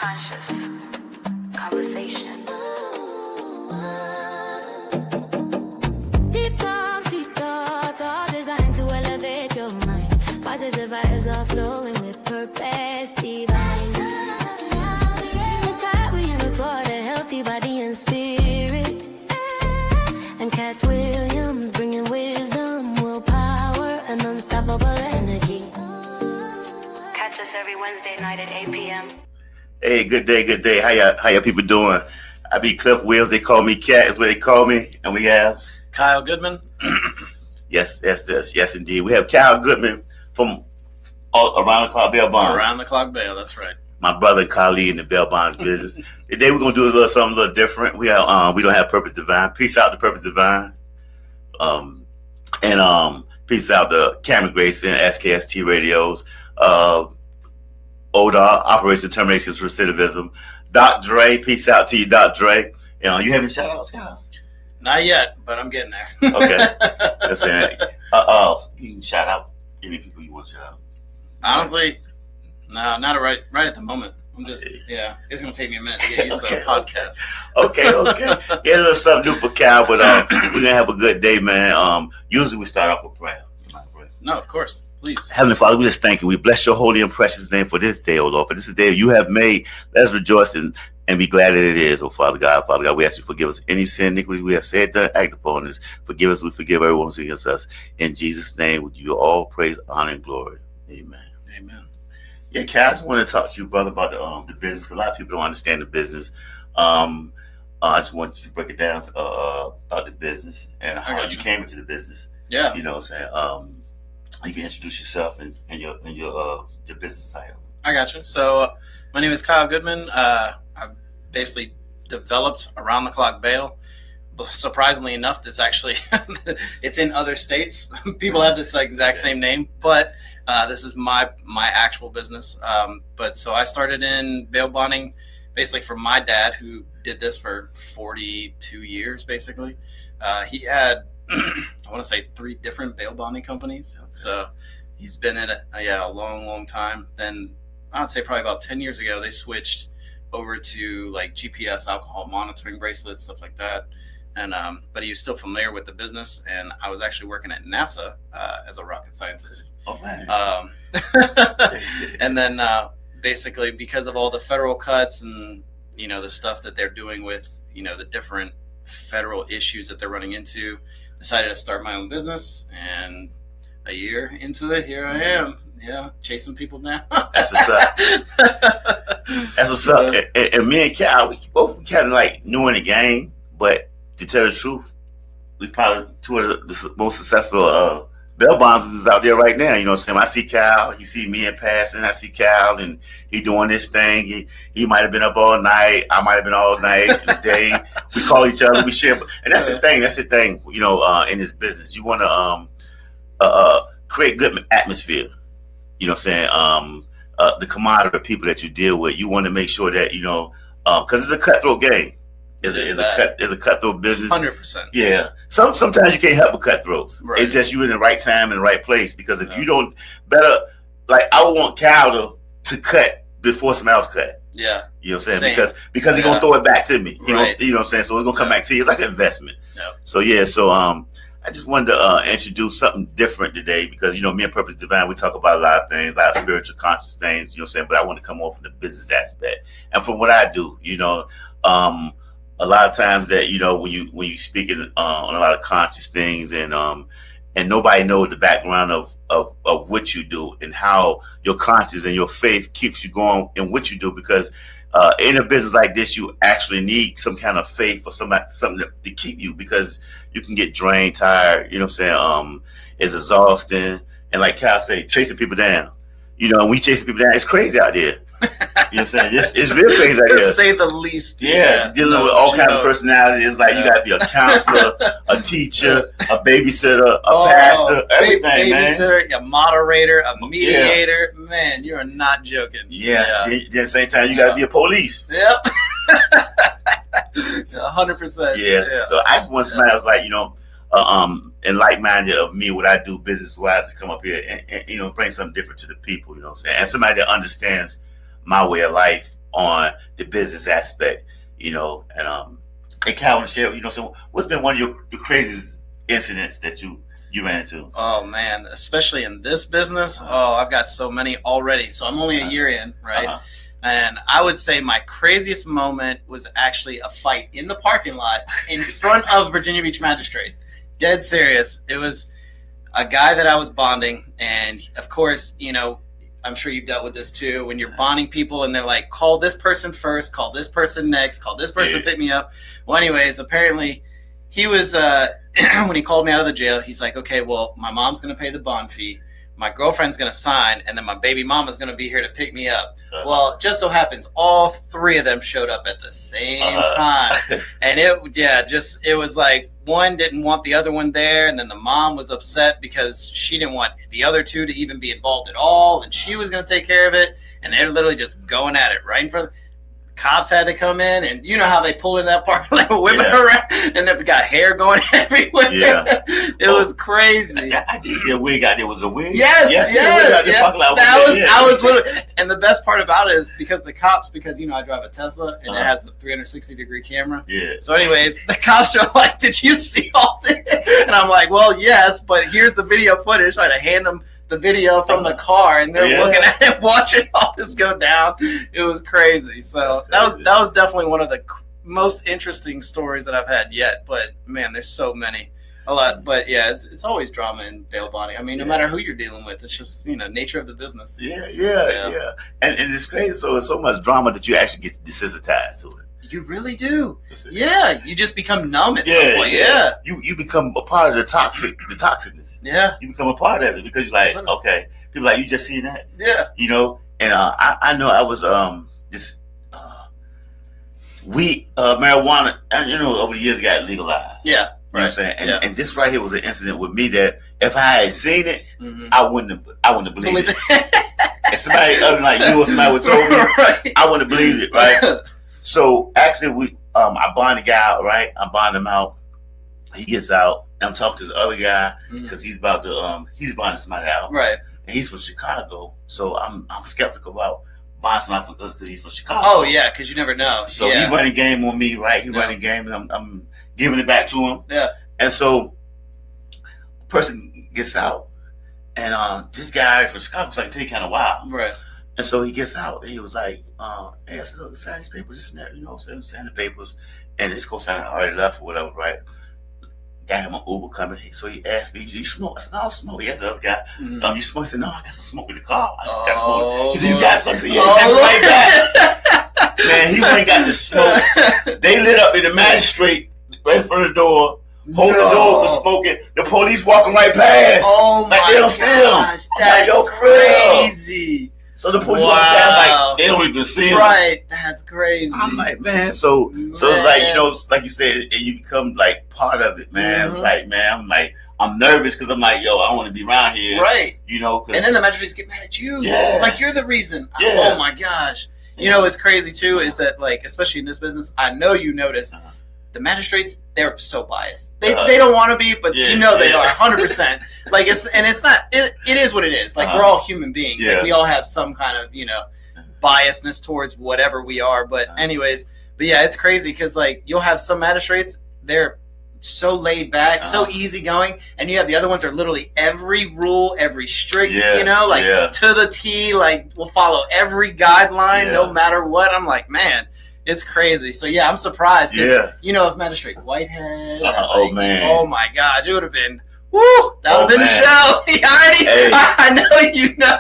conscious conversation. Deep thoughts, all designed to elevate your mind. Positive vibes are flowing with purpose divine. Carrying you toward a healthy body and spirit. And Cat Williams bringing wisdom, willpower, and unstoppable energy. Catch us every Wednesday night at 8 p.m. Hey, good day. How y'all people doing? I be Cliff Williams. They call me Cat, is what they call me. And we have Kyle Goodman. yes, indeed. We have Kyle Goodman from Around the Clock Bail Bonds. Around the Clock Bail, that's right. My brother and colleague in the bail bonds business. Today we're gonna do something a little different. We don't have Purpose Divine. Peace out to Purpose Divine. Peace out to Cameron Grayson, SKST radios. ODA, Operation Termination Recidivism. Doc Dre, peace out to you, Doc Dre. You having shout outs, Kyle? Not yet, but I'm getting there. Okay. That's it. You can shout out any people you want to shout out. Honestly, no, not right at the moment. I'm just, it's going to take me a minute to get used to the podcast. Okay. Yeah, a little something new for Cal, but we're going to have a good day, man. Usually we start off with prayer. No, of course. Please. Heavenly Father, we just thank you. We bless your holy and precious name for this day, O Lord. For this is the day you have made. Let's rejoice and be glad that it is, O Father God. Father God, we ask you to forgive us any sin, iniquity we have said, done, act upon us. Forgive us, we forgive everyone who's against us. In Jesus' name, we give you all praise, honor, and glory. Amen. Amen. Yeah, Cal, I just want to talk to you, brother, about the business. A lot of people don't understand the business. I just want you to break it down about the business and how you came into the business. Yeah. You know what I'm saying? You can introduce yourself and your business title. I got you. So my name is Kyle Goodman. I basically developed Around the Clock Bail. Surprisingly enough, it's actually it's in other states. People have this exact same name, but this is my actual business. But so I started in bail bonding basically from my dad, who did this for 42 years. Basically, he had I want to say 3 different bail bonding companies. So he's been in it a long time. Then I'd say probably about 10 years ago, they switched over to like GPS alcohol monitoring bracelets, stuff like that. And but he was still familiar with the business, and I was actually working at NASA as a rocket scientist. Oh man! And then basically because of all the federal cuts and the stuff that they're doing with the different federal issues that they're running into, decided to start my own business. And a year into it, here I am. Yeah, chasing people down. That's what's up. That's what's up. And me and Cal, we both kind of like new in the game, but to tell the truth, we probably 2 of the most successful bail bonds out there right now. You know what I'm saying? I see Cal, he see me in passing. I see Cal, and he doing this thing. He might have been up all night. I might have been all night in the day. We call each other. We share, and that's the thing. That's the thing. In this business, you want to create good atmosphere. You know what I'm saying? The commodity of people that you deal with, you want to make sure that because it's a cutthroat game. It's a cutthroat business. 100%. Yeah. Sometimes you can't help but cutthroats. Right. It's just you in the right time and the right place. Because if you don't, I would want Cal to cut before somebody else cut. Yeah. You know what I'm saying? Same. Because he's gonna throw it back to me. Right. You know what I'm saying? So it's gonna come back to you. It's like an investment. Yeah. So I just wanted to introduce something different today because me and Purpose Divine, we talk about a lot of things, a lot of spiritual conscious things. You know what I'm saying? But I want to come off from the business aspect and from what I do. A lot of times that when you speaking on a lot of conscious things and nobody knows the background of what you do and how your conscience and your faith keeps you going in what you do, because in a business like this you actually need some kind of faith or something to keep you, because you can get drained, tired. You know what I'm saying? It's exhausting, and like Cal say, chasing people down. When you chasing people down, it's crazy out there. You know what I'm saying? It's real crazy out there. To say the least. Yeah, dealing with all kinds of personalities. Like you got to be a counselor, a teacher, a babysitter, a pastor, everything, babysitter, a moderator, a mediator. Yeah. Man, you are not joking. Yeah. Then at the same time, you got to be a police. Yep. 100%. Yeah. So I just want somebody else and like-minded of me, what I do business-wise, to come up here and bring something different to the people. You know what I'm saying? And somebody that understands my way of life on the business aspect, you know. And hey, Calvin, share, you know, so what's been one of the craziest incidents that you ran into? Oh man, especially in this business. Oh, I've got so many already. So I'm only a year in, right? And I would say my craziest moment was actually a fight in the parking lot in front of Virginia Beach Magistrate. Dead serious. It was a guy that I was bonding, and of course, you know, I'm sure you've dealt with this too, when you're bonding people and they're like, call this person first, call this person next, call this person pick me up. Well, anyways, apparently he was, when he called me out of the jail, he's like, okay, well, my mom's going to pay the bond fee. My girlfriend's going to sign, and then my baby mama's going to be here to pick me up. Well, just so happens all three of them showed up at the same time. And it was like one didn't want the other one there, and then the mom was upset because she didn't want the other two to even be involved at all, and she was going to take care of it, and they're literally just going at it right in front of cops had to come in, and you know how they pull in that parking lot, whipping around, and they've got hair going everywhere. Yeah. It was crazy. I did see a wig out there. Was a wig? Yes. I was literally, and the best part about it is because you know I drive a Tesla and it has the 360-degree camera. Yeah. So anyways, the cops are like, did you see all this? And I'm like, well, yes, but here's the video footage. So I had to hand them the video from the car, and they're looking at it, watching all this go down. It was crazy. So that was definitely one of the most interesting stories that I've had yet. But man, there's so many, a lot. But yeah, it's always drama in bail bonding. I mean, no matter who you're dealing with, it's just, you know, nature of the business. Yeah. And it's crazy. So it's so much drama that you actually get desensitized to it. You really do. Yeah, you just become numb at some point. Yeah. You become a part of the toxicness. Yeah. You become a part of it because you're like, okay, people like, you just seen that? Yeah. You know, and I know I was marijuana, and you know, over the years got legalized. Yeah. You know what I'm saying? And this right here was an incident with me that if I had seen it, I wouldn't have believed it. And somebody other than like you or somebody would told me, I wouldn't have believed it, right? So actually, I bond the guy out, right? I bond him out. He gets out. And I'm talking to this other guy because he's about to he's bonding somebody out, right? And he's from Chicago, so I'm skeptical about bonding somebody because he's from Chicago. Oh yeah, because you never know. So he running game on me, right? He running game, and I'm giving it back to him. Yeah. And so, person gets out, and this guy from Chicago was like, take kind of wild, right? And so he gets out, and he was like, hey, I said, look, sign these papers, this and that, you know what I'm saying? Sign the papers. And this co-signer already left or whatever, right? Got him an Uber coming. So he asked me, do you smoke? I said, no, I don't smoke. He asked the other guy, you smoke? He said, no, I got some smoke in the car. I got smoke. He said, you got something? Yeah, right back. Man, he went and got the smoke. They lit up in the magistrate right in front of the door. Holding the door was smoking. The police walking right past. Oh my gosh, that's crazy. So the police walk past like they don't even see him. Right, that's crazy. I'm like, man, so it's like, you know, like you said, you become like part of it, man. It's like, man, I'm nervous because I'm like, yo, I don't want to be around here, right? You know, and then the magistrates get mad at you, like you're the reason. Oh my gosh, you know what's crazy too is that, like, especially in this business, I know you notice. The magistrates, they're so biased. They don't want to be, but you know they are 100%. Like it's not. It is what it is. Like we're all human beings. Like we all have some kind of, you know, biasness towards whatever we are. But anyways, yeah, it's crazy because like you'll have some magistrates, they're so laid back, so easygoing, and you have the other ones are literally every rule, every strict, you know, like to the T, like will follow every guideline no matter what. I'm like, man. It's crazy. So yeah, I'm surprised. You know, if Magistrate Whitehead. Oh man. Oh my God, it would have been. Woo! That would have been the show. I know you know.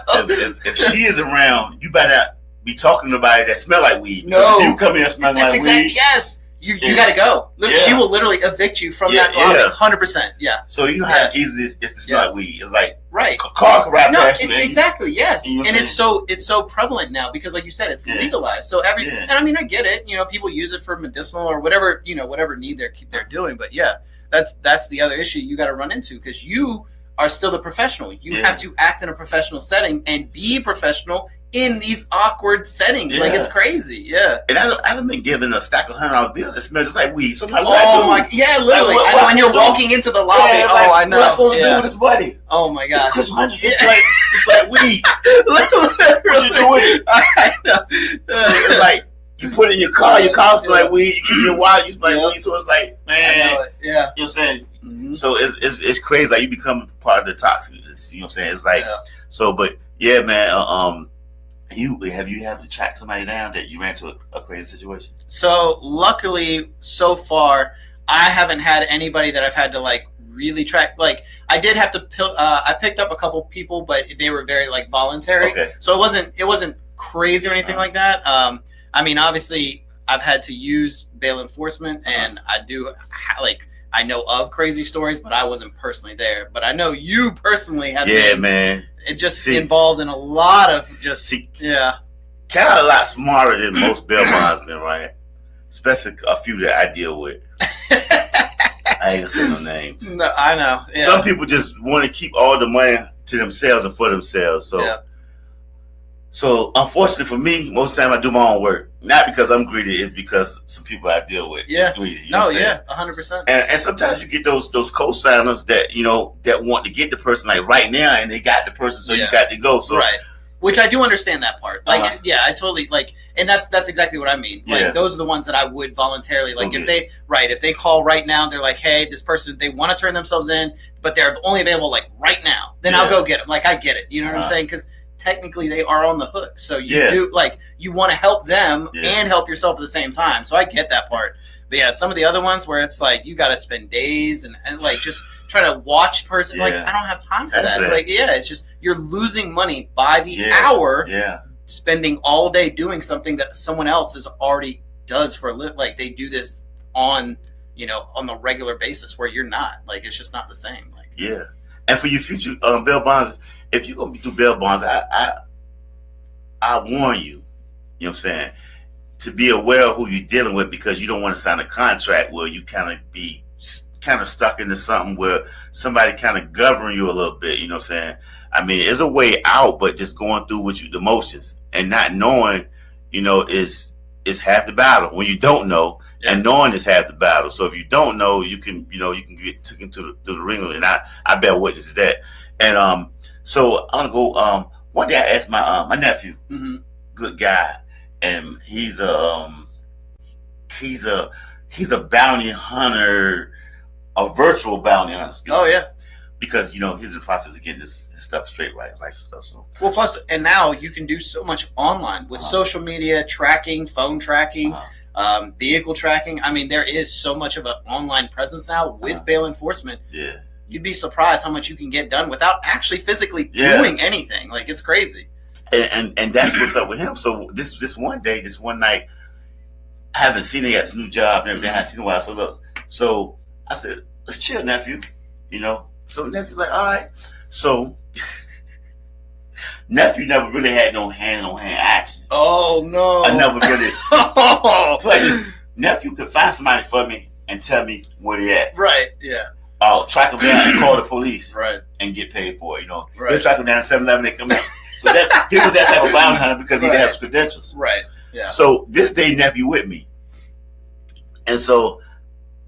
If she is around, you better be talking to somebody that smell like weed. No, if you come in smelling like weed. Yes. You got to go. Look, she will literally evict you from that lobby. 100%. Yeah. So you know how easy it is to smell like weed. It's like a car can ride past you. Exactly. Yes. You know, and it's so prevalent now because, like you said, it's legalized. So and I mean, I get it. You know, people use it for medicinal or whatever. You know, whatever need they're doing. But yeah, that's the other issue you got to run into because you are still the professional. You have to act in a professional setting and be professional in these awkward settings. Like, it's crazy. Yeah. And I've been given a stack of $100 bills that smells just like weed. So I'm like, oh my, yeah, literally. Like, I know, when you're walking into the lobby. Yeah, I know. What am I supposed to do with this money? Oh my God. Chris $100 it's like weed. What you doing? I know. It's like, you put it in your car smell like weed. You keep it in your wallet, you smell like weed. So it's like, man, you know what I'm saying? Mm-hmm. So it's crazy. Like, you become part of the toxins. You know what I'm saying? It's like, so, but yeah, man. Have you had to track somebody down that you ran into a crazy situation? So luckily, so far, I haven't had anybody that I've had to like really track. Like, I did have to. I picked up a couple people, but they were very like voluntary. Okay. So it wasn't crazy or anything like that. I mean, obviously, I've had to use bail enforcement, and I do I know of crazy stories, but I wasn't personally there. But I know you personally have been. Man. It just involved in a lot of kind of a lot smarter than most bail bondsmen, right? Especially a few that I deal with. I ain't gonna say no names. No, I know. Yeah. Some people just want to keep all the money to themselves and for themselves. So unfortunately for me, most of the time I do my own work. Not because I'm greedy, it's because some people I deal with is greedy. You know what I'm saying? 100%. And sometimes you get those co-signers that, you know, that want to get the person like right now, and they got the person, so you got to go. So right. Which I do understand that part. Like, I totally like, and that's exactly what I mean. Like, those are the ones that I would voluntarily, like, if they call right now, they're like, hey, this person, they want to turn themselves in, but they're only available like right now. Then I'll go get them. Like, I get it. You know what I'm saying? Because technically they are on the hook. So you do, like, you want to help them and help yourself at the same time. So I get that part. But yeah, some of the other ones where it's like, you got to spend days and like just try to watch person. Like, I don't have time for that. Like, it's just, you're losing money by the hour, spending all day doing something that someone else is already does for a living. Like, they do this on, you know, on the regular basis where you're not. Like, it's just not the same. Like, and for your future bail bonds, if you're gonna do bail bonds, I warn you. You know what I'm saying, to be aware of who you're dealing with, because you don't want to sign a contract where you kind of stuck into something where somebody kind of govern you a little bit. You know what I'm saying? I mean, there's a way out, but just going through with the motions and not knowing, you know, is half the battle. When you don't know, and knowing is half the battle. So if you don't know, you can get taken to the ring, and I bear witness to that. And so I'm gonna go. One day I asked my nephew, good guy, and he's a bounty hunter, a virtual bounty hunter. Because, you know, he's in the process of getting his stuff straight, right? His license stuff. So. Well, plus, and now you can do so much online with social media tracking, phone tracking, vehicle tracking. I mean, there is so much of an online presence now with bail enforcement. Yeah. You'd be surprised how much you can get done without actually physically doing anything. Like, it's crazy. And that's what's up with him. So this one night, I haven't seen him at his new job and everything. I haven't seen him in a while. So look, so I said, let's chill, nephew. You know. So nephew's like, all right. So nephew never really had no hand-on-hand action. Oh no! I never really. Like this, nephew could find somebody for me and tell me where they at. Right. Yeah. I'll track them down and call the police. Right. And get paid for it. You know. Right. They'll track them down at 7-Eleven. They come in. So that he was that type of bounty hunter because he didn't have his credentials. Right. Yeah. So this day nephew with me, and so,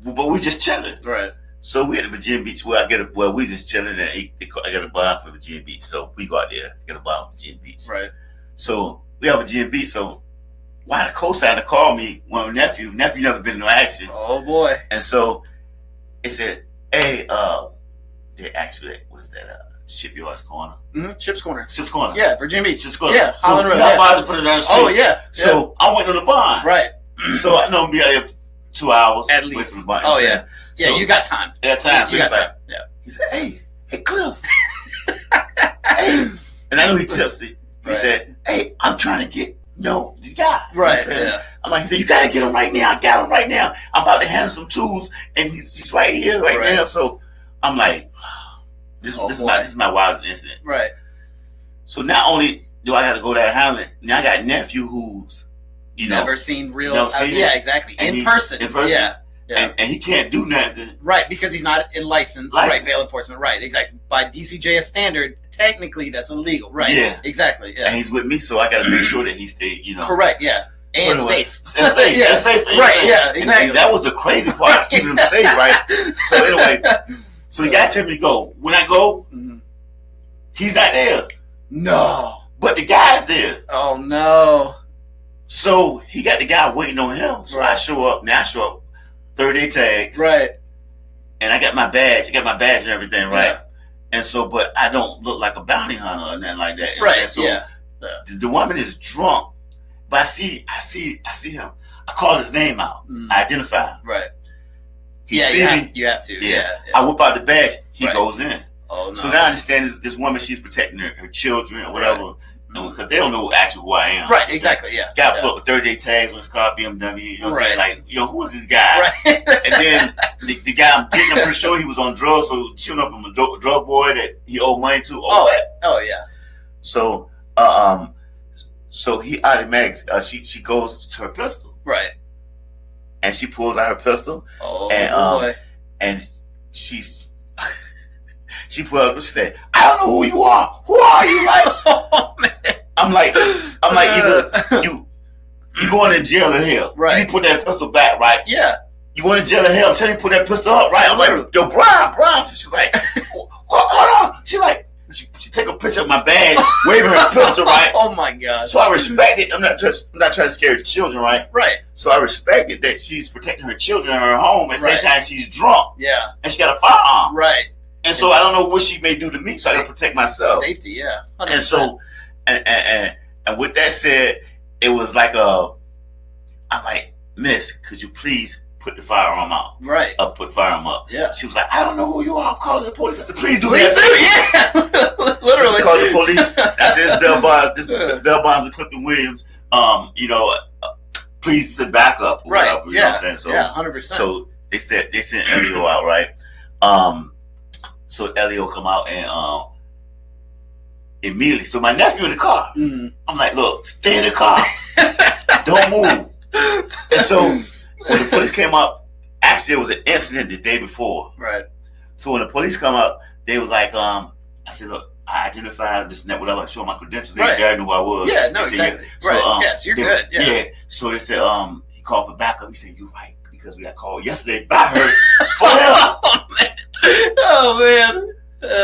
but we just chilling. Right. So we at the Virginia Beach where we just chilling, and I got a bond for Virginia Beach. So we go out there, get a bond for Virginia Beach. Right. So we have Virginia Beach. So why the co-signer called me, one nephew never been in no action. Oh boy. And so it said, hey, they actually, what's that, Shipyard's Corner? Mm-hmm. Ship's Corner. Yeah, Virginia Beach. Ship's Corner. Yeah, Holland Road. Not for the down the street. Oh yeah. So I went on the bond. Right. So I know I'm be out here 2 hours. At least. The bond, oh yeah. So, yeah, you got time. Yeah, time. So you got like, time. Yeah. He said, hey, Cliff. Hey. And I know he tipsy. He said, hey, I'm trying to get, the guy. Right. You know I'm like, he said, you got to get him right now. I got him right now. I'm about to hand him some tools, and he's right here, right now. So I'm like, this is my wildest incident. Right. So not only do I got to go there and handle it, now I got a nephew who's, never seen real. Yeah, exactly. In person. Yeah. And he can't do nothing. Right, because he's not licensed. Right, bail enforcement. Right, exactly. By DCJS standard, technically that's illegal, right? Yeah. Exactly. Yeah. And he's with me, so I got to make sure that he stayed, Correct. Yeah. And so safe. And safe. Yeah. And safe. And Right. safe. Yeah. Exactly. And that was the crazy part, keeping him safe, right? So anyway, so the guy told me to go. When I go, he's not there. No. But the guy's there. Oh no. So he got the guy waiting on him. So I show up. Now I show up 30-day tags. Right. And I got my badge. I got my badge and everything, right? Yeah. And so, but I don't look like a bounty hunter or nothing like that. Right. So Yeah. the woman is drunk. But I see him. I call his name out. I identify him. Right. He see me. You have to. Yeah. I whip out the badge. He Right. goes in. Oh no. So now I understand this woman, she's protecting her children or whatever. Because they don't know actually who I am. Right, exactly, yeah. Got put up with 30-day tags on his car, BMW, you know what I'm saying? Right. Like, who is this guy? Right. And then the guy, I'm pretty sure he was on drugs, so shooting up from a drug boy that he owed money to. Oh, yeah. So, so he automatically, she goes to her pistol. Right. And she pulls out her pistol. Oh, and, boy. And she pulled up and she said, I don't know who you are. Who are you? Like, Oh, man. I'm like, either you going to jail or hell. Right. You put that pistol back, right? Yeah. You going to jail or hell? I'm telling you, put that pistol up, right? I'm like, yo, Brian. So she's like, hold on. She like, she take a picture of my badge, waving her pistol, right? Oh my God. So I respect it. I'm not trying to scare the children, right? Right. So I respect it that she's protecting her children in her home. At the same time, she's drunk. Yeah. And she got a firearm. Right. And so I don't know what she may do to me, so I got to protect myself. Safety, yeah. 100%. And so, and with that said, it was like I'm like, Miss, could you please put the firearm out? Right. Put the firearm up. Yeah. She was like, I don't know who you are. I'm calling the police. I said, please do Please that. do, yeah. Literally. So she called the police. I said, this Bell Bonds with Clifton Williams. Please sit back up. Right. Whatever, you know what I'm saying? So, yeah, 100%. So they sent Elio out, right? So Elio come out and immediately. So my nephew in the car. I'm like, look, stay in the car. Don't move. And so when the police came up, actually it was an incident the day before. Right. So when the police come up, they was like, I said, look, I identified this net, whatever, I showed my credentials. They knew who I was. Yeah, no, they said, exactly. So, right. Yes, you're good. Yeah. Yeah. So they said, he called for backup. He said, you're right, because we got called yesterday by her for help. Oh man.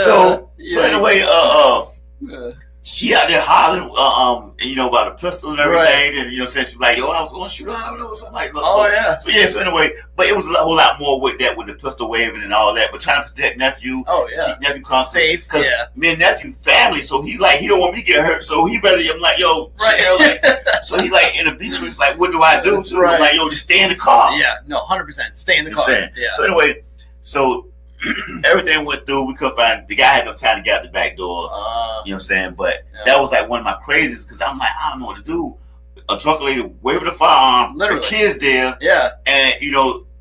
So anyway, she out there hollering, about a pistol and everything, Right. and saying she's like, yo, I was going to shoot her, I don't know, something like that. Oh yeah. So anyway, but it was a whole lot more with that, with the pistol waving and all that, but trying to protect nephew. Oh yeah. Keep nephew constant. Safe. Because Yeah. me and nephew family, so he don't want me to get hurt, so he rather, I'm like, yo, Right. chill, like, so he like in the between, like, what do I do? So Right. I'm like, yo, just stay in the car. Yeah. No, 100%. Stay in the You know car. what I'm saying? Yeah. So anyway, everything went through. We couldn't find the guy had no time to get out the back door. You know what I'm saying? But that was like one of my crazies because I'm like, I don't know what to do. A drunk lady waving the firearm, Literally. the kids there, Yeah. and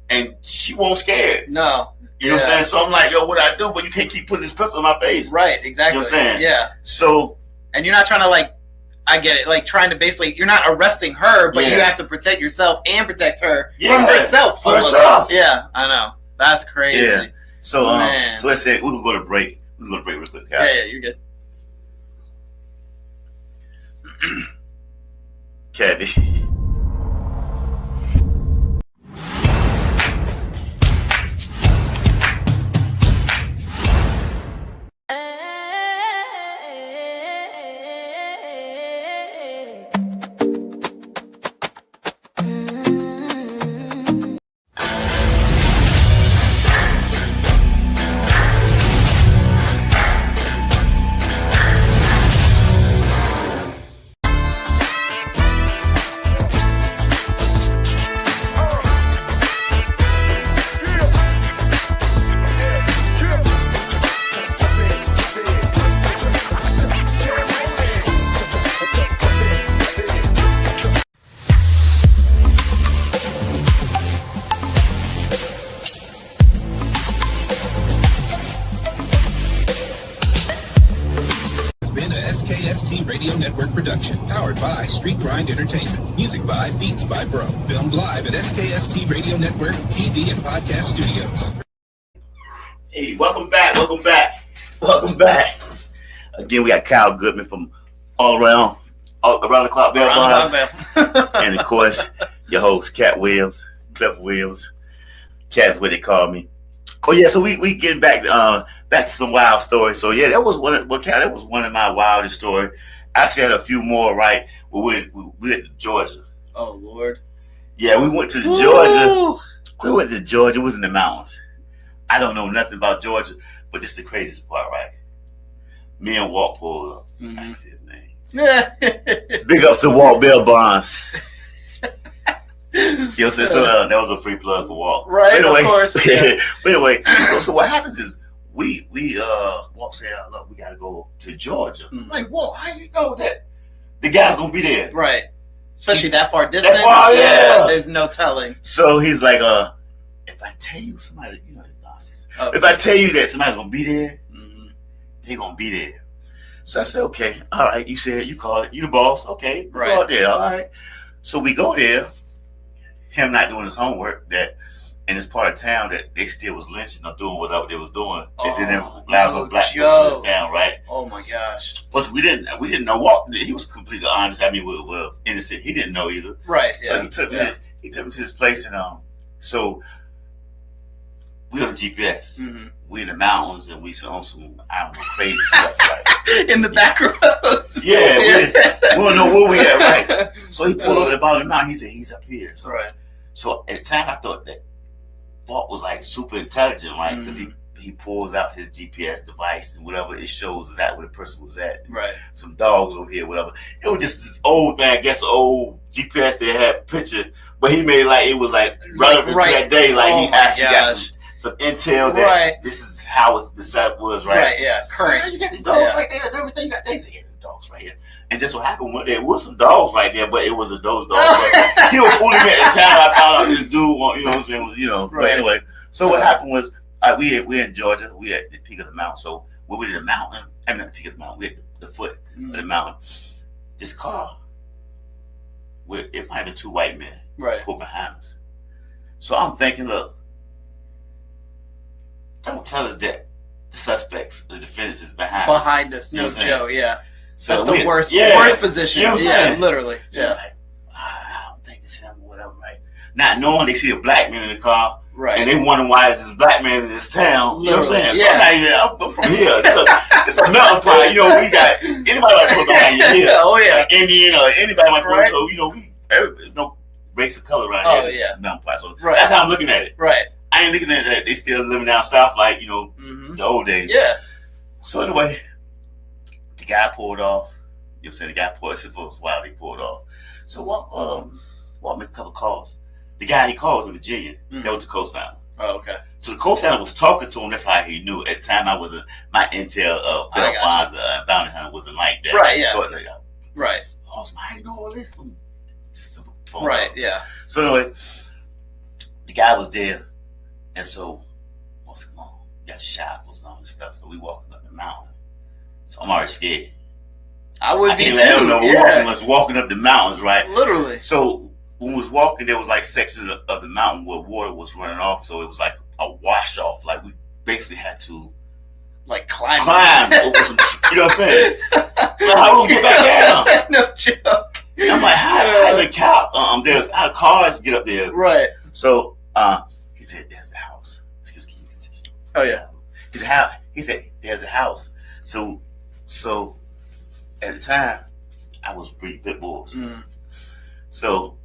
and she won't scared. No. You know what I'm saying? So I'm like, yo, what I do? But you can't keep putting this pistol in my face. Right. Exactly. You know what I'm saying? Yeah. So And you're not trying to I get it. Like trying to basically, you're not arresting her, but you have to protect yourself and protect her from herself. For herself. Yeah, I know. That's crazy. Yeah. So Man. so let's say we can go to break. We can go to break real quick. Yeah, you're good. Caddy. Been a SKST Radio Network production, powered by Street Grind Entertainment. Music by Beats by Bro. Filmed live at SKST Radio Network TV and Podcast Studios. Hey, welcome back. Again, we got Kyle Goodman from all around the clock bell bars. And of course, your host, Cat Williams, Cliff Williams. Cat's what they call me. Oh yeah, so we getting back to some wild stories. So yeah, that was one of my wildest stories. I actually had a few more, right? We went to Georgia. Oh Lord. Yeah, we went to Georgia. We went to Georgia. It was in the mountains. I don't know nothing about Georgia, but this is the craziest part, right? Me and Walt pulled up. I can see his name. Big ups to Walt Bell Bonds. You know, so that was a free plug for Walt. Right, anyway, of course. Yeah. But anyway, so what happens is we Walt said, look, we got to go to Georgia. I'm like, Walt, how you know that the guy's going to be there? Right. Especially that far distant. That far, yeah. There's no telling. So he's like, if I tell you somebody, you know, if I tell you that somebody's going to be there, they're going to be there. So I said, okay, all right. You said, you called it. You the boss. Okay. Right. Go out there. All right. So we go there. Him not doing his homework, that in this part of town that they still was lynching or doing whatever they was doing. It didn't allow black people in this town, right? Oh my gosh. Plus we didn't know Walt. He was completely honest. I mean, well, innocent. He didn't know either. Right. So Yeah. he took me to his place, and so we on the GPS. We in the mountains, and we on some, I don't know, crazy stuff, right? In the back roads. Yeah, we don't know where we at, right? So he pulled up at the bottom of the mountain. He said he's up here. So, right. So at the time, I thought that Walt was like super intelligent, right? Because he pulls out his GPS device and whatever it shows is at where the person was at. Right. Some dogs over here, whatever. It was just this old thing, I guess, old GPS that had a picture, but he made it like it was like relevant to that day. Like he actually got some intel that this is how the setup was, right? Right, yeah. Current. So, you got the dogs right there and everything. You got they said, here's the dogs right here. And just what happened one day, it was some dogs right there, but it was those dogs. But he was fooling me at the time. I found out this dude, you know what I'm saying, was, you know. Right. But anyway, so what happened was we in Georgia. We at the peak of the mountain. So when we were at the mountain, I mean not the peak of the mountain, we at the foot of the mountain. This car, it might have been two white men pulled behind us. So I'm thinking, look, don't tell us that the suspects, the defendants, is behind us. No joke, yeah. So that's the worst position. You know what I'm saying? Literally. So it's like, I don't think it's him or whatever, right? Not knowing they see a black man in the car, right? And they wondering why is this black man in this town? You know what I'm saying? Yeah. So I'm from here. It's a melting pot. You know, we got anybody might put somebody in here. Oh yeah, like Indian or anybody might put. So you know, there's no race or color around here. Yeah, melting pot. So that's how I'm looking at it. Right. I ain't looking at that. They still living down south, like you know, the old days. Yeah. So anyway, the guy pulled off. You know what I'm saying? The guy pulled us. It was wild. He pulled off. So Walt made a couple calls. The guy he called was in Virginia. That was the co-signer. Oh, okay. So the co-signer was talking to him. That's how he knew. At the time, I wasn't. My intel of Bell Bonds and Bounty Hunter wasn't like that. Right. Yeah. Right. Oh, how you know all this from just a phone right. call. Yeah. So anyway, the guy was there, and so what's going on? You got your shackles and all this stuff. So we walking up the mountain. So I'm already scared. I would be too. Walking up the mountains, right? Literally. So when we was walking, there was like sections of the mountain where water was running off. So it was like a wash off. Like we basically had to like climb over some. You know what I'm saying? Like, how do we get back down? No joke. And I'm like, how the cow? There's how cars get up there. Right. So he said, "There's the house." Excuse me. Oh yeah. He said, "How?" He said, "There's a house." So. At the time, I was breeding pit bulls. So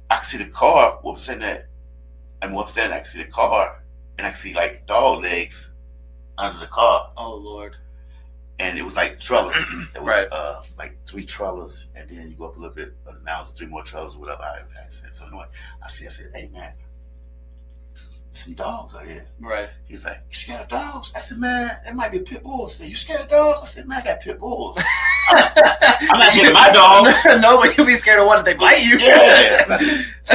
I could see the car where I'm sitting at. I can see the car and I could see like dog legs under the car. Oh Lord. And it was like trellis. It was like 3 trellis, and then you go up a little bit of the mountains, 3 more trellis or whatever I said. So anyway, I said, hey man, some dogs out here. Right. He's like, you scared of dogs? I said, man, that might be pit bulls. He said, you scared of dogs? I said, man, I got pit bulls. I'm not scared of my dogs. No, but you'll be scared of one if they bite you. Yeah. So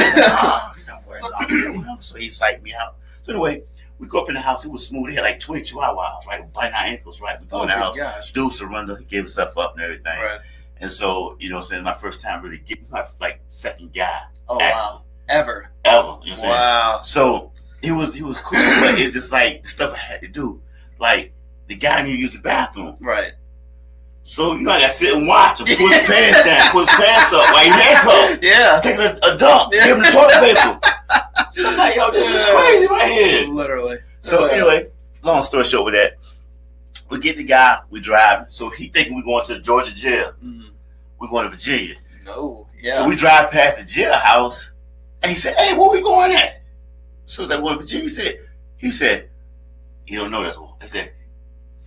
he's like, so he psyched me out. So anyway, we go up in the house. It was smooth. He had like 20 chihuahuas, right? Biting our ankles, right? We go in the house. Gosh. Dude surrender. He gave himself up and everything. Right. And so, you know what I'm saying? My first time really getting my like second guy. Oh, actually. Wow. Ever. You know what I'm saying? Wow. So he was cool, but it's just like the stuff I had to do. Like the guy didn't use the bathroom. Right. So you know I gotta sit and watch him, put his pants down, put his pants up, while he handcuffed. Yeah. Taking a dump, give him the toilet paper. So I'm like, yo, this is crazy right here. Literally. So anyway, long story short with that, we get the guy, we drive. So he thinking we're going to the Georgia jail. Mm-hmm. We're going to Virginia. No, yeah. So we drive past the jailhouse, and he said, hey, where we going at? So that one Virginia he said, he don't know that's what. He said,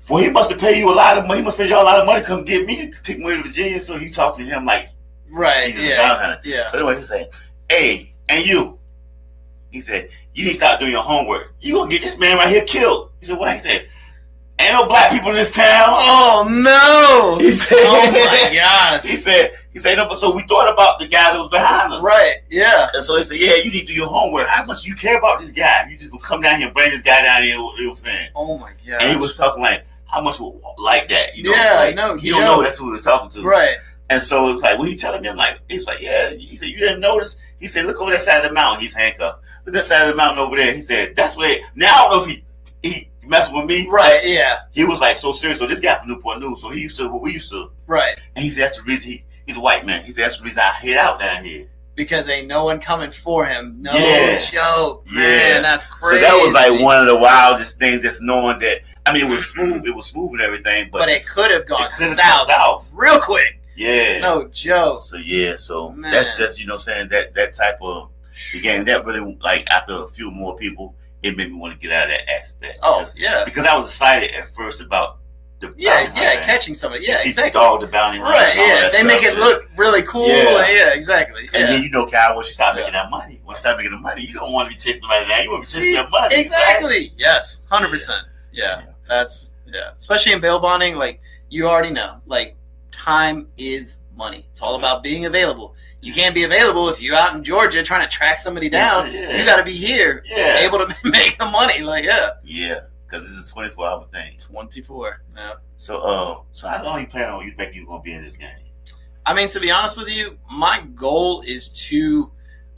well, he must have paid you a lot of money. He must pay y'all a lot of money to come get me, take me away to Virginia. So he talked to him like, right, he's just a bounty hunter. Yeah. So anyway, he said, hey, and you. He said, you need to start doing your homework. You gonna get this man right here killed. He said, what? He said, ain't no black people in this town. Oh no! He said, oh my gosh. He said, no, but so we thought about the guy that was behind us. Right, yeah. And so he said, yeah, you need to do your homework. How much you care about this guy? You just gonna come down here and bring this guy down here, you know what I'm saying? Oh my gosh. And he was talking like, how much would like that? You know, yeah, like, no, you don't know that's who he was talking to. Right. And so it was like, what he telling him? Like, he's like, yeah. He said, you didn't notice? He said, look over that side of the mountain. He's handcuffed. Look that side of the mountain over there. He said, that's where. Now I don't know if he messing with me. Right, yeah. He was like so serious. So this guy from Newport News. So he used to what we used to. Right. And he said, that's the reason he's a white man. He said, that's the reason I hid out down here. Because ain't no one coming for him. No joke. Yeah. Man, that's crazy. So that was like one of the wildest things, just knowing that. I mean, it was smooth. It was smooth and everything. But it could have gone south. South real quick. Yeah. No joke. So that's just, you know, saying that type of, again, that really, like, after a few more people, it made me want to get out of that aspect. Oh, yeah. Because I was excited at first about the bounty hunter. catching somebody. Yeah, exactly. All the bounty hunter. Right, yeah. They make it look really cool. Yeah, exactly. Yeah. And then, you know, Kyle, once you start making that money, you don't want to be chasing somebody down. You want to be chasing their money. Exactly. Right? Yes, 100%. Yeah, that's, especially in bail bonding, like, you already know, like, time is money. It's all about being available. You can't be available if you're out in Georgia trying to track somebody down. You got to be here, able to make the money. Like, yeah, because this is a 24-hour thing. 24. Yeah. So how long you think you're gonna be in this game? I mean, to be honest with you, my goal is to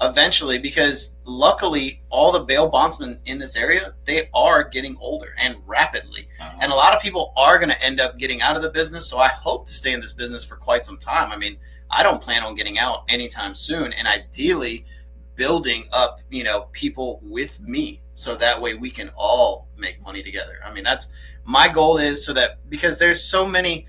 eventually, because luckily all the bail bondsmen in this area, they are getting older and rapidly. And a lot of people are going to end up getting out of the business. So I hope to stay in this business for quite some time. I mean, I don't plan on getting out anytime soon, and ideally building up, you know, people with me, so that way we can all make money together. I mean, that's my goal, is so that, because there's so many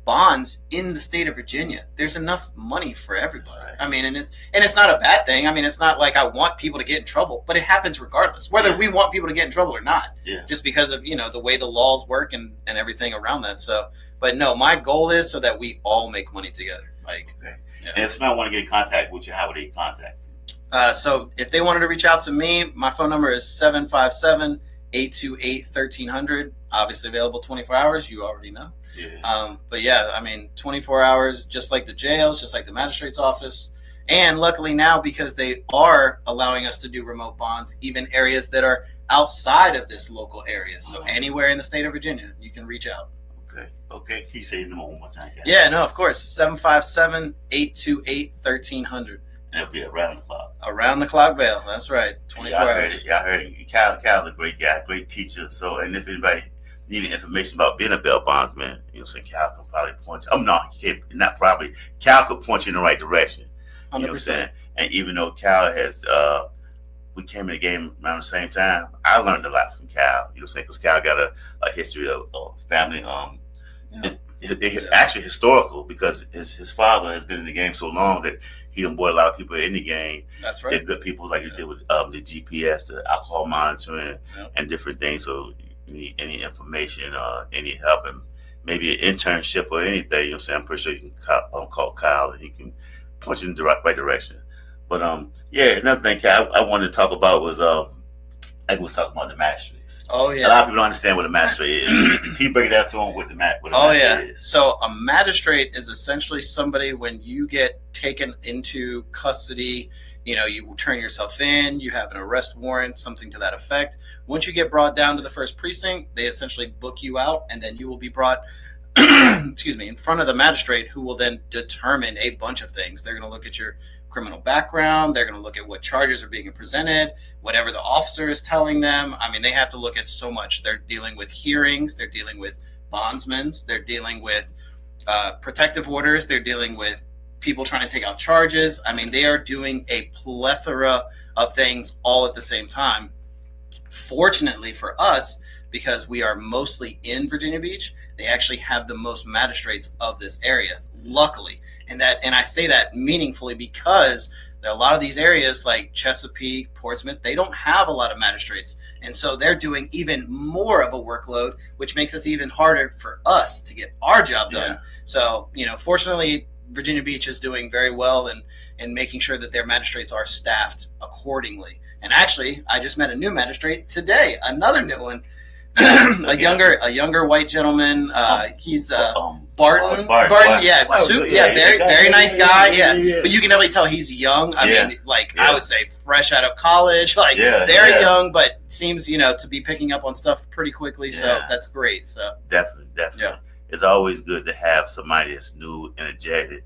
bonds in the state of Virginia, there's enough money for everybody. Right. I mean, and it's not a bad thing. I mean, it's not like I want people to get in trouble, but it happens regardless, whether we want people to get in trouble or not. Yeah. Just because of, you know, the way the laws work and everything around that. So, but no, my goal is so that we all make money together. Like, And if somebody want to get in contact with you, how would they contact you? So if they wanted to reach out to me, my phone number is 757-828-1300. Obviously available 24 hours. You already know. Yeah. But yeah, I mean, 24 hours, just like the jails, just like the magistrate's office. And luckily now, because they are allowing us to do remote bonds, even areas that are outside of this local area. So anywhere in the state of Virginia, you can reach out. Okay. Can you say your number one more time, guys? Yeah, no, of course. 757-828-1300. And it'll be around the clock. Around the clock bail. That's right. 24 hours. Y'all heard it. Cal's a great guy, great teacher. So, and if anybody needed information about being a bail bondsman, you know, Cal can probably point you. No, he can't. Not probably. Cal could point you in the right direction. 100%. You know what I'm saying? And even though Cal has, we came in the game around the same time, I learned a lot from Cal. You know what I'm saying? Because Cal got a history of family. Actually historical, because his father has been in the game so long that he done brought a lot of people in the game. That's right. They're good people, like he did with the GPS, the alcohol monitoring, and different things. So you need any information, any help, and maybe an internship or anything, you know what I'm saying? I'm pretty sure you can call Kyle and he can point you in the right direction. But another thing, Kyle, I wanted to talk about was like we was talking about the magistrates. Oh yeah. A lot of people don't understand what a magistrate is. Can you break it down to them what a magistrate is? So a magistrate is essentially somebody, when you get taken into custody, you know, you turn yourself in, you have an arrest warrant, something to that effect. Once you get brought down to the first precinct, they essentially book you out, and then you will be brought in front of the magistrate, who will then determine a bunch of things. They're going to look at your criminal background. They're going to look at what charges are being presented, whatever the officer is telling them. I mean, they have to look at so much. They're dealing with hearings. They're dealing with bondsmen. They're dealing with protective orders. They're dealing with people trying to take out charges. I mean, they are doing a plethora of things all at the same time. Fortunately for us, because we are mostly in Virginia Beach, they actually have the most magistrates of this area, luckily. And I say that meaningfully because there are a lot of these areas like Chesapeake, Portsmouth, they don't have a lot of magistrates. And so they're doing even more of a workload, which makes it even harder for us to get our job done. Yeah. So, fortunately, Virginia Beach is doing very well in making sure that their magistrates are staffed accordingly. And actually, I just met a new magistrate today, another new one, a younger white gentleman. He's Barton. Yeah, very nice guy. Yeah. But you can definitely tell he's young. I mean, I would say fresh out of college. Very young, but seems to be picking up on stuff pretty quickly. So that's great. So definitely. Yeah. It's always good to have somebody that's new, energetic.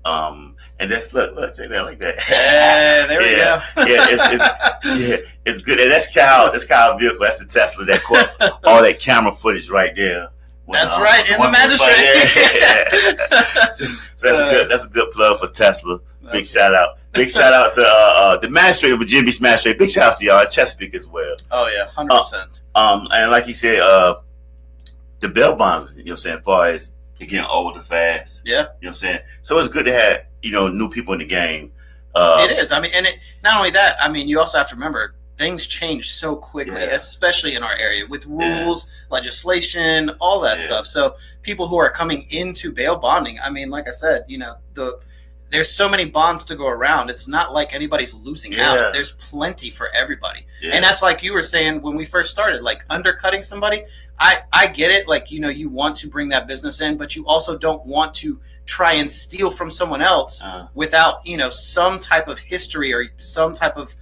And that's look, check that like that. Yeah, there we go. It's good. And that's Kyle's vehicle. That's the Tesla that caught all that camera footage right there. That's right, in the magistrate. So that's a good plug for Tesla. Big shout out to the magistrate of Virginia Beach magistrate. Big shout out to y'all. It's Chesapeake as well. Oh yeah, 100%. And like you said, the bail bonds, as far as they're getting older fast. Yeah. You know what I'm saying? So it's good to have, new people in the game. It is. I mean, and not only that, I mean, you also have to remember things change so quickly, especially in our area with rules, legislation, all that stuff. So people who are coming into bail bonding, I mean, like I said, there's so many bonds to go around. It's not like anybody's losing out. There's plenty for everybody. Yeah. And that's like you were saying when we first started, like undercutting somebody. I get it. Like, you want to bring that business in, but you also don't want to try and steal from someone else without, some type of history or some type of,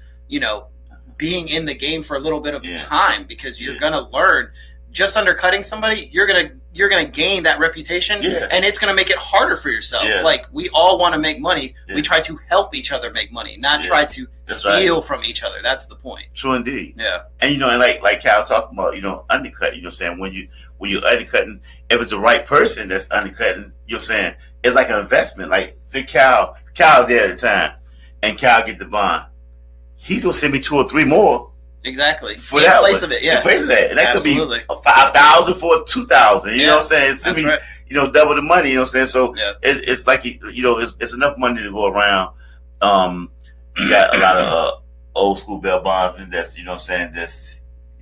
being in the game for a little bit of time, because you're going to learn. Just undercutting somebody, you're gonna gain that reputation, and it's gonna make it harder for yourself. Like, we all want to make money. We try to help each other make money, not try to steal from each other. That's the point. True indeed. Yeah. And and like Cal talking about, undercut. Saying when you're undercutting, if it's the right person that's undercutting, saying it's like an investment. Like, say Cal's there at the time, and Cal get the bond, he's gonna send me 2 or 3 more. Exactly. For that place of it, In place of that. And that Absolutely. could be 5,000 for 2,000. You know what I'm saying? It's That's right. Double the money, you know what I'm saying? So it's like, it's enough money to go around. You got a lot of old school bail bondsmen that's,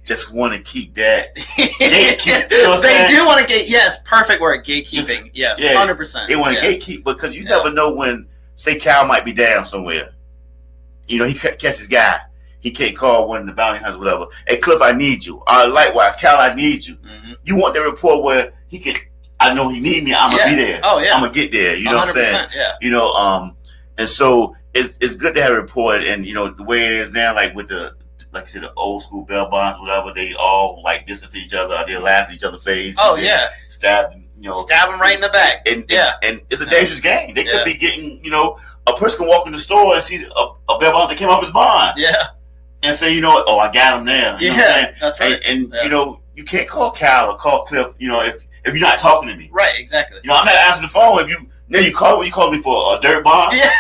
just want to keep that gatekeep. They do want to perfect word, gatekeeping. Yes, 100%. They want to gatekeep because you never know when, say Cal might be down somewhere. He catches guy. He can't call one of the bounty hunters, whatever. Hey, Cliff, I need you. Likewise, Cal, I need you. Mm-hmm. You want that report where he can, I know he need me, I'm going to be there. Oh, yeah. I'm going to get there. You know what I'm saying? Yeah. And so it's good to have a report. And, the way it is now, like with the, like I said, the old school bail bonds, whatever, they all like diss at each other. Or they laugh at each other's face. Oh, yeah. Stab them right in the back. And it's a dangerous game. They could be getting, a person can walk in the store and see a bail bond that came off his bond. Yeah. And say, I got him there. You know what I'm saying? That's right. And you can't call Cal or call Cliff, if you're not talking to me. Right, exactly. I'm not answering the phone. You call me for a dirt bond? Yeah.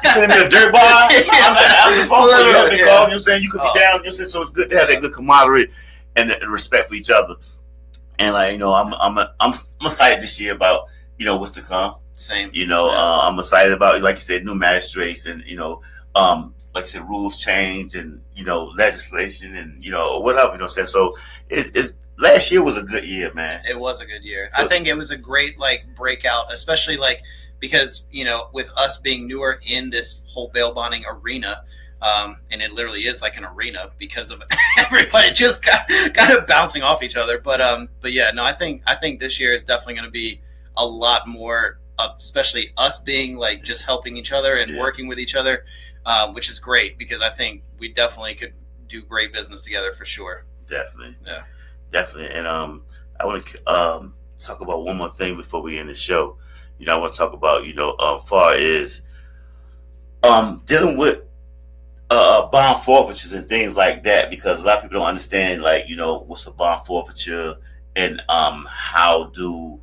You sending me a dirt bond? I'm not answering the phone. You help me call. You could be down. So it's good to have that good camaraderie and respect for each other. And I'm excited this year about what's to come. Same. I'm excited about, like you said, new magistrates and like you said, rules change and legislation and whatever. So it's last year was a good year, man. It was a good year. I think it was a great breakout, especially because with us being newer in this whole bail bonding arena. And it literally is like an arena because of everybody just kind of bouncing off each other. But yeah, no, I think this year is definitely going to be a lot more, especially us being just helping each other and working with each other, which is great because I think we definitely could do great business together for sure. Definitely. Yeah. Definitely. And I want to talk about one more thing before we end the show. I want to talk about, far as dealing with bond forfeitures and things like that, because a lot of people don't understand, what's a bond forfeiture and how do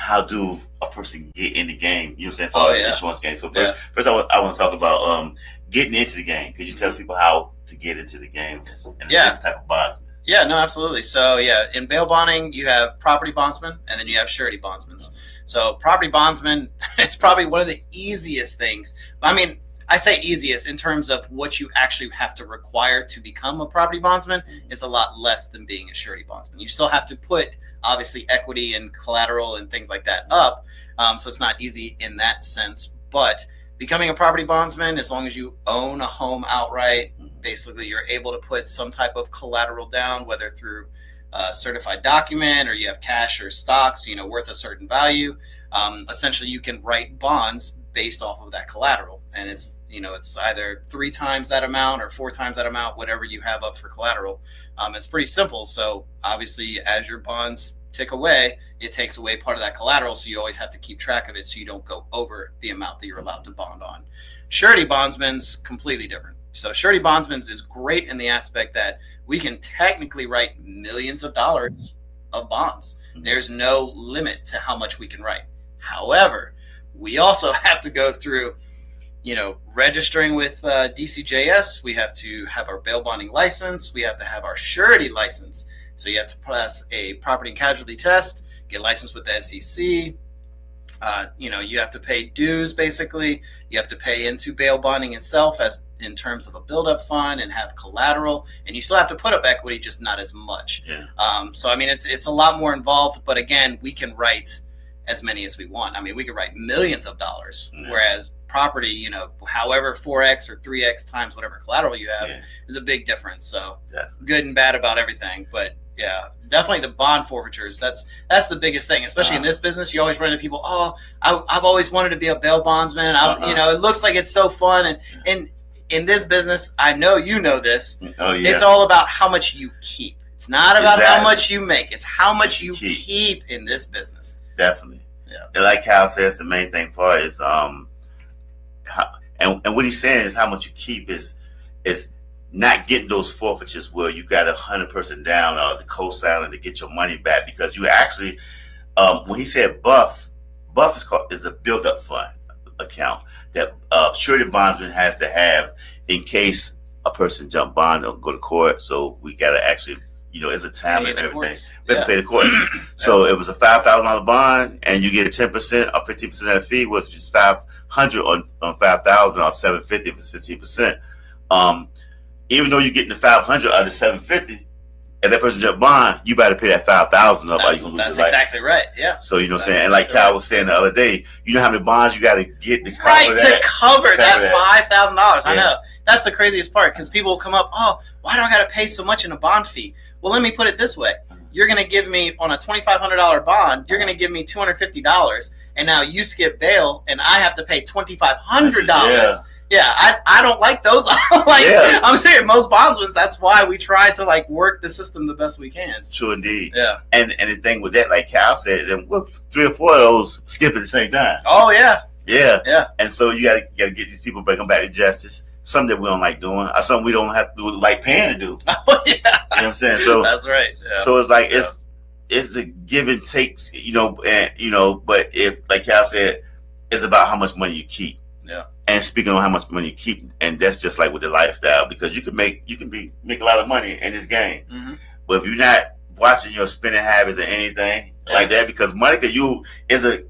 how do a person get in the game? You know what I'm saying? For the insurance game. So first I want to talk about getting into the game. Could you tell people how to get into the game and the different type of bondsman? Yeah, no, absolutely. So in bail bonding, you have property bondsmen and then you have surety bondsmen. So property bondsman, it's probably one of the easiest things. I mean, I say easiest in terms of what you actually have to require to become a property bondsman is a lot less than being a surety bondsman. You still have to put obviously equity and collateral and things like that up. So it's not easy in that sense, but becoming a property bondsman, as long as you own a home outright, basically you're able to put some type of collateral down, whether through a certified document or you have cash or stocks, worth a certain value. Essentially you can write bonds based off of that collateral. And it's either 3 times that amount or 4 times that amount, whatever you have up for collateral. It's pretty simple. So obviously as your bonds tick away, it takes away part of that collateral. So you always have to keep track of it so you don't go over the amount that you're allowed to bond on. Surety bondsman's completely different. So surety bondsman's is great in the aspect that we can technically write millions of dollars of bonds. There's no limit to how much we can write. However, we also have to go through, registering with DCJS. We have to have our bail bonding license. We have to have our surety license. So you have to pass a property and casualty test, get licensed with the SEC. You have to pay dues, basically. You have to pay into bail bonding itself as in terms of a build-up fund and have collateral. And you still have to put up equity, just not as much. Yeah. So, I mean, it's a lot more involved. But again, we can write as many as we want. I mean, we could write millions of dollars, whereas property, however 4x or 3x times whatever collateral you have is a big difference. So good and bad about everything. But yeah, definitely the bond forfeitures. That's the biggest thing, especially in this business. You always run into people, I've always wanted to be a bail bondsman. It looks like it's so fun. And in this business, I know you know this. It's all about how much you keep. It's not about how much you make. It's how much you keep in this business. Definitely. Yeah. And like Cal says, the main thing for it is and what he's saying is how much you keep is not getting those forfeitures where you got 100% down or the co-signer to get your money back, because you actually when he said buff is a build-up fund account that surety bondsman has to have in case a person jump bond or go to court. So we got to actually, it's a time and everything. We have to pay the courts. So it was a $5,000 bond, and you get a 10% or 15% of that fee, was just $500 on 5,000 or $750 if it's 15%. Even though you're getting the 500 out of 750, if that person jump bond, you better pay that 5,000 up. That's exactly right. Yeah. So you know what I'm saying, and like Cal was saying the other day, you know how many bonds you got to get to cover that $5,000. I know that's the craziest part, because people will come up, why do I got to pay so much in a bond fee? Well, let me put it this way: you're going to give me on a $2,500 bond, you're going to give me $250, and now you skip bail, and I have to pay $2,500. Yeah, I don't like those. I'm serious. Most bondsmen, that's why we try to work the system the best we can. True indeed. Yeah. And the thing with that, like Cal said, then 3 or 4 of those skip at the same time. Oh yeah. Yeah. Yeah. And so you gotta get these people, bring them back to justice. Something that we don't like doing, or something we don't have to like paying to do. Oh yeah. You know what I'm saying? So that's right. Yeah. So it's like it's a give and takes, but if, like Cal said, it's about how much money you keep. Yeah. And speaking on how much money you keep, and that's just like with the lifestyle, because you can make a lot of money in this game, but if you're not watching your spending habits or anything like that, because money to you is a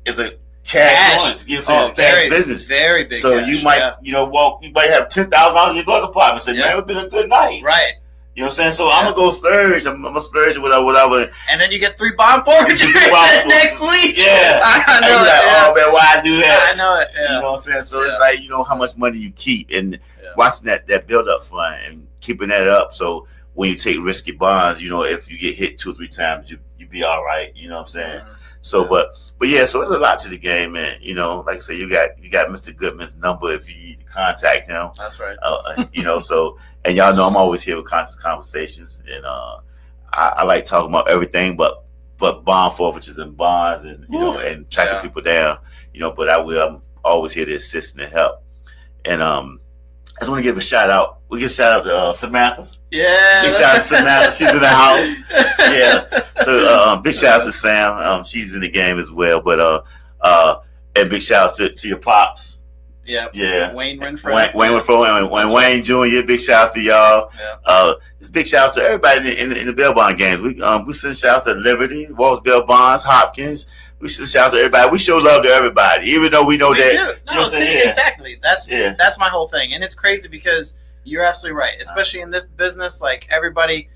cash. You know what I'm saying? It's cash business, very big. So cash, you might you might have $10,000 in your glove compartment. Say, man, it's been a good night, right? You know what I'm saying? So I'm gonna go splurge. I'm gonna splurge with whatever. And then you get 3 bond forfeitures next week. Yeah, I know it. Oh man, why I do that? I know it. Yeah. You know what I'm saying? So it's like, how much money you keep, and watching that build up fund and keeping that up. So when you take risky bonds, if you get hit 2 or 3 times, you be all right. You know what I'm saying? So, but yeah, so there's a lot to the game, man. Like I say, you got Mr. Goodman's number if you need to contact him. That's right. So, and y'all know I'm always here with conscious conversations, and I like talking about everything, but bond forfeitures and bonds, and and tracking people down. But I'm always here to assist and help. And I just want to give a shout out. We give a shout out to Samantha. Yeah. Big shout out to Sam. She's in the house. Yeah. So big shout out to Sam. She's in the game as well. But and big shout out to your pops. Yep. Yeah. Wayne Renfro. Wayne Renfro and Wayne Jr. Big shouts to y'all. Yeah. It's big shouts to everybody in the bail bond games. We send shouts to Liberty, Walls Bail Bonds, Hopkins. We send shouts to everybody. We show love to everybody, even though we know We that. do. You know No, what I'm see, saying? exactly. That's my whole thing, and it's crazy because you're absolutely right. Especially in this business, like everybody,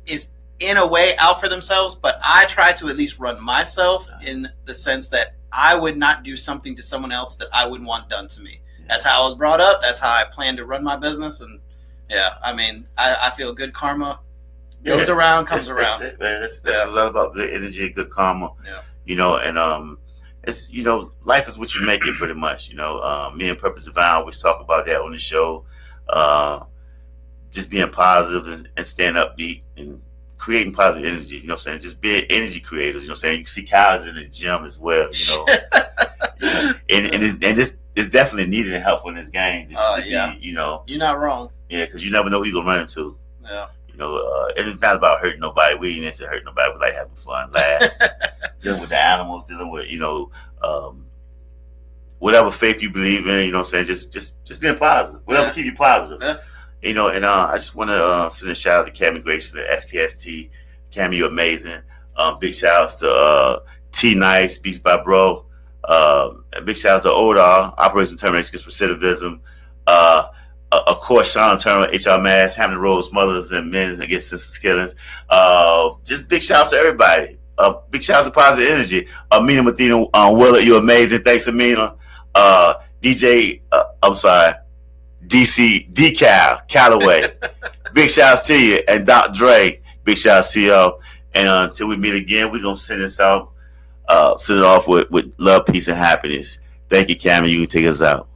is in a way out for themselves. But I try to at least run myself in the sense that I would not do something to someone else that I wouldn't want done to me. That's how I was brought up. That's how I plan to run my business. And yeah, I mean, I feel good karma goes around, comes around. That's it, man. That's a lot about good energy, good karma. Yeah. And it's life is what you make it, pretty much. Me and Purpose Divine always talk about that on the show. Just being positive and staying upbeat and creating positive energy, you know what I'm saying? Just being energy creators, you know what I'm saying? You can see Kyle's in the gym as well, and it's definitely needed and helpful in this game. Yeah. You're not wrong. Yeah, because you never know who you're going to run into. Yeah. And it's not about hurting nobody. We ain't into hurting nobody. We like having fun, laugh, dealing with the animals, dealing with, whatever faith you believe in, you know what I'm saying? Just being positive. Whatever keep you positive. Yeah. I just want to send a shout out to Cammy Gracious at SKST. Cammy, you're amazing. Big shout outs to T Nice, Beats by Bro. And big shout outs to ODAR, Operation Termination Against Recidivism. Of course, Sean Turner, HR Mass, Hampton Roads, Mothers and Men Against Senseless Killings. Just big shout outs to everybody. Big shout outs to Positive Energy. Amina Mathena, Willard, you're amazing. Thanks, Amina. DC Decal Callaway. Big shouts to you. And Doc Dre, big shouts to y'all. And until we meet again, we're gonna send this out, send it off with love, peace, and happiness. Thank you, Cameron. You can take us out.